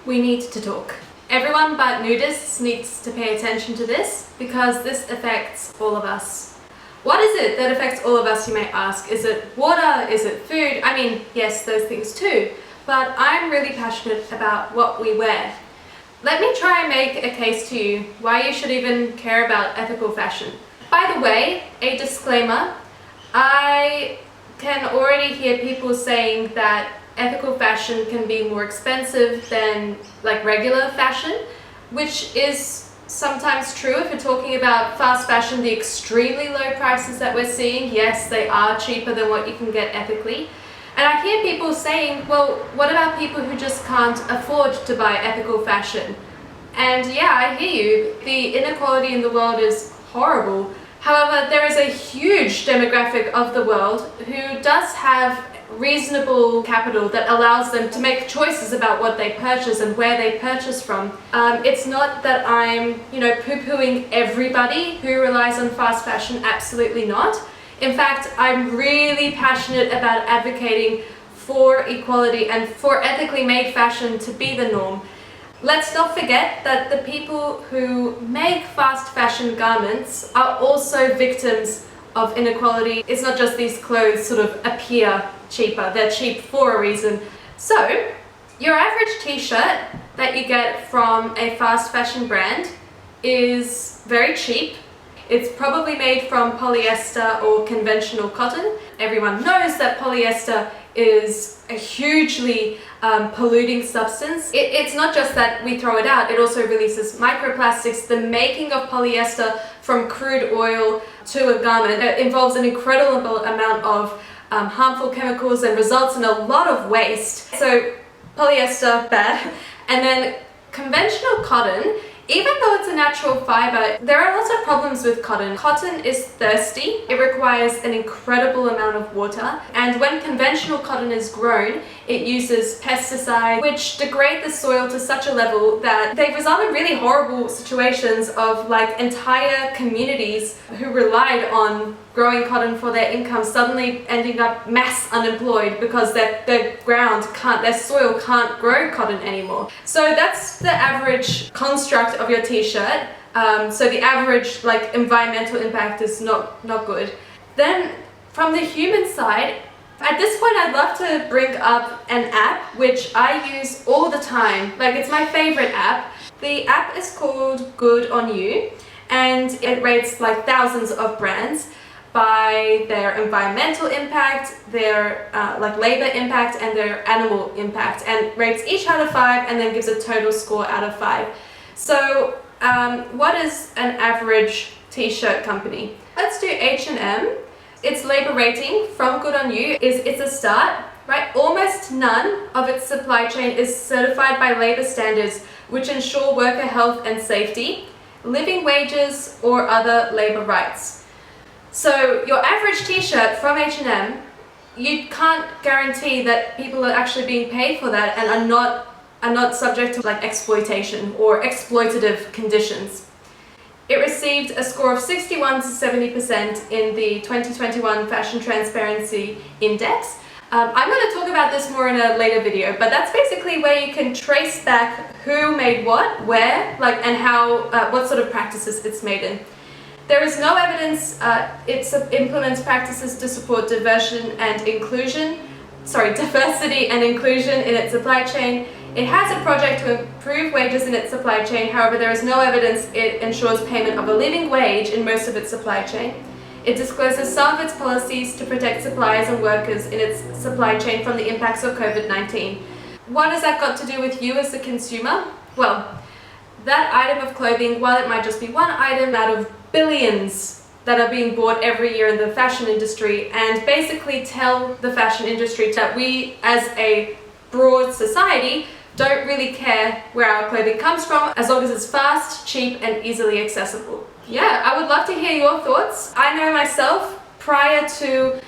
We need to talk. Everyone but nudists needs to pay attention to this because this affects all of us. What is it that affects all of us, you may ask? Is it water? Is it food? I mean, yes, those things too, but I'm really passionate about what we wear. Let me try and make a case to you why you should even care about ethical fashion. By the way, a disclaimer, I can already hear people saying that ethical fashion can be more expensive than like regular fashion, which is sometimes true if you're talking about fast fashion, the extremely low prices that we're seeing. Yes, they are cheaper than what you can get ethically. And I hear people saying, well, what about people who just can't afford to buy ethical fashion? And yeah, I hear you. The inequality in the world is horrible. However, there is a huge demographic of the world who does have reasonable capital that allows them to make choices about what they purchase and where they purchase from. It's not that I'm, poo-pooing everybody who relies on fast fashion, absolutely not. In fact, I'm really passionate about advocating for equality and for ethically made fashion to be the norm. Let's not forget that the people who make fast fashion garments are also victims of inequality. It's not just these clothes sort of appear cheaper, they're cheap for a reason. So, your average t-shirt that you get from a fast fashion brand is very cheap. It's probably made from polyester or conventional cotton. Everyone knows that polyester is a hugely polluting substance. It's not just that we throw it out, it also releases microplastics. The making of polyester from crude oil to a garment involves an incredible amount of harmful chemicals and results in a lot of waste. So polyester, bad. And then conventional cotton, even though it's a natural fiber, there are lots of problems with cotton. Cotton is thirsty, it requires an incredible amount of water, and when conventional cotton is grown, it uses pesticides which degrade the soil to such a level that they result in really horrible situations of like entire communities who relied on growing cotton for their income suddenly ending up mass unemployed because their soil can't grow cotton anymore. So that's the average construct of your t-shirt. So the average like environmental impact is not good. Then from the human side, at this point I'd love to bring up an app which I use all the time. Like, it's my favorite app. The app is called Good On You, and it rates like thousands of brands by their environmental impact, their labor impact, and their animal impact, and rates each out of 5 and then gives a total score out of 5. So what is an average t-shirt company? Let's do H&M. Its labor rating from Good On You it's a start, right? Almost none of its supply chain is certified by labor standards which ensure worker health and safety, living wages, or other labor rights. So your average t-shirt from H&M, you can't guarantee that people are actually being paid for that and are not subject to like exploitation or exploitative conditions. It received a score of 61 to 70% in the 2021 Fashion Transparency Index. I'm going to talk about this more in a later video, but that's basically where you can trace back who made what, where, and how, what sort of practices it's made in. There is no evidence it implements practices to support diversity and inclusion in its supply chain. It has a project to improve wages in its supply chain, however there is no evidence it ensures payment of a living wage in most of its supply chain. It discloses some of its policies to protect suppliers and workers in its supply chain from the impacts of COVID-19. What has that got to do with you as the consumer? Well, that item of clothing, while it might just be one item out of billions that are being bought every year in the fashion industry, and basically tell the fashion industry that we as a broad society don't really care where our clothing comes from as long as it's fast, cheap, and easily accessible. Yeah, I would love to hear your thoughts. I know myself, prior to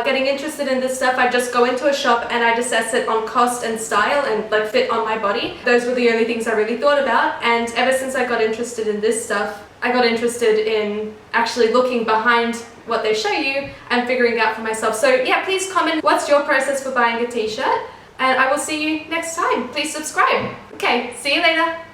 getting interested in this stuff, I just go into a shop and I'd assess it on cost and style and fit on my body. Those were the only things I really thought about, and ever since I got interested in this stuff, I got interested in actually looking behind what they show you and figuring out for myself. So yeah, please comment, what's your process for buying a t-shirt? and I will see you next time. Please subscribe. Okay, see you later.